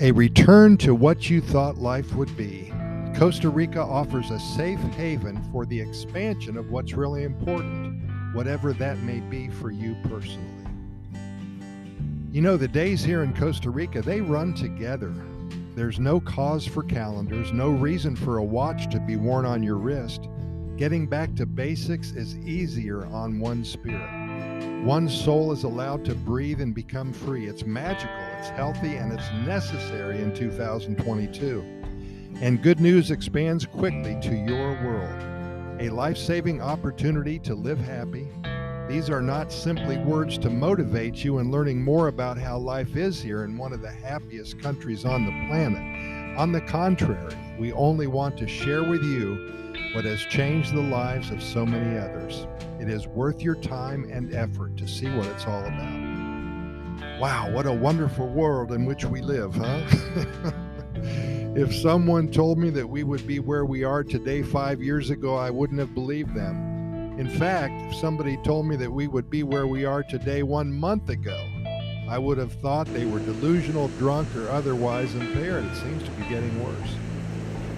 A return to what you thought life would be. Costa Rica offers a safe haven for the expansion of what's really important, whatever that may be for you personally. You know, the days here in Costa Rica, they run together. There's no cause for calendars, no reason for a watch to be worn on your wrist. Getting back to basics is easier on one spirit. One soul is allowed to breathe and become free. It's magical, it's healthy, and it's necessary in 2022. And good news expands quickly to your world. A life-saving opportunity to live happy. These are not simply words to motivate you in learning more about how life is here in one of the happiest countries on the planet. On the contrary, we only want to share with you what has changed the lives of so many others. It is worth your time and effort to see what it's all about. Wow, what a wonderful world in which we live, huh? If someone told me that we would be where we are today 5 years ago, I wouldn't have believed them. In fact, if somebody told me that we would be where we are today 1 month ago, I would have thought they were delusional, drunk, or otherwise impaired. It seems to be getting worse.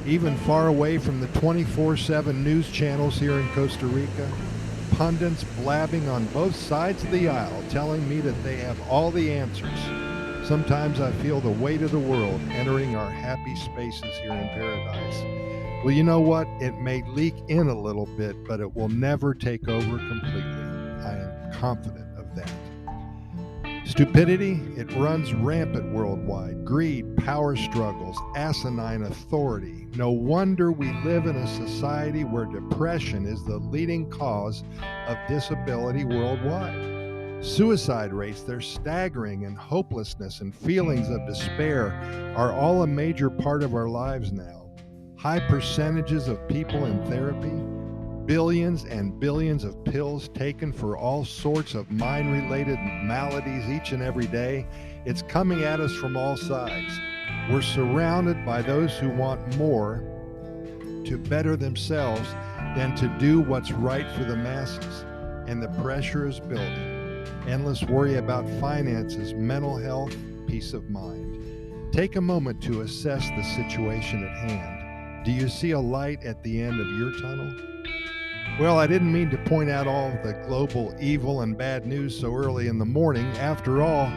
Even far away from the 24/7 news channels here in Costa Rica, pundits blabbing on both sides of the aisle telling me that they have all the answers. Sometimes I feel the weight of the world entering our happy spaces here in paradise. Well, you know what? It may leak in a little bit, but it will never take over completely. I am confident of that. Stupidity, it runs rampant worldwide. Greed, power struggles, asinine authority. No wonder we live in a society where depression is the leading cause of disability worldwide. Suicide rates, they're staggering, and hopelessness and feelings of despair are all a major part of our lives now. High percentages of people in therapy, billions and billions of pills taken for all sorts of mind-related maladies each and every day. It's coming at us from all sides. We're surrounded by those who want more to better themselves than to do what's right for the masses. And the pressure is building. Endless worry about finances, mental health, peace of mind. Take a moment to assess the situation at hand. Do you see a light at the end of your tunnel? Well, I didn't mean to point out all the global evil and bad news so early in the morning. After all,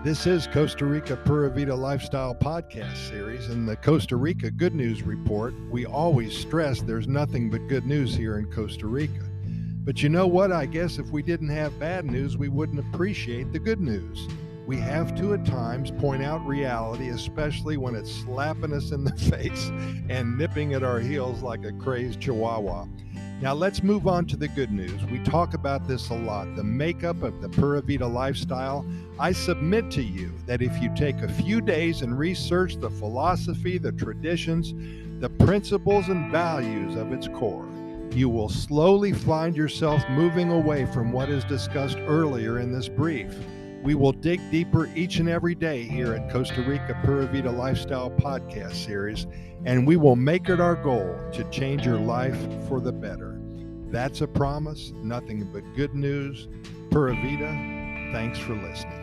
this is Costa Rica Pura Vida Lifestyle Podcast Series and the Costa Rica Good News Report. We always stress there's nothing but good news here in Costa Rica. But you know what? I guess if we didn't have bad news, we wouldn't appreciate the good news. We have to at times point out reality, especially when it's slapping us in the face and nipping at our heels like a crazed chihuahua. Now let's move on to the good news. We talk about this a lot, the makeup of the Pura Vida lifestyle. I submit to you that if you take a few days and research the philosophy, the traditions, the principles and values of its core, you will slowly find yourself moving away from what is discussed earlier in this brief. We will dig deeper each and every day here at Costa Rica Pura Vida Lifestyle Podcast Series, and we will make it our goal to change your life for the better. That's a promise, nothing but good news. Pura Vida, thanks for listening.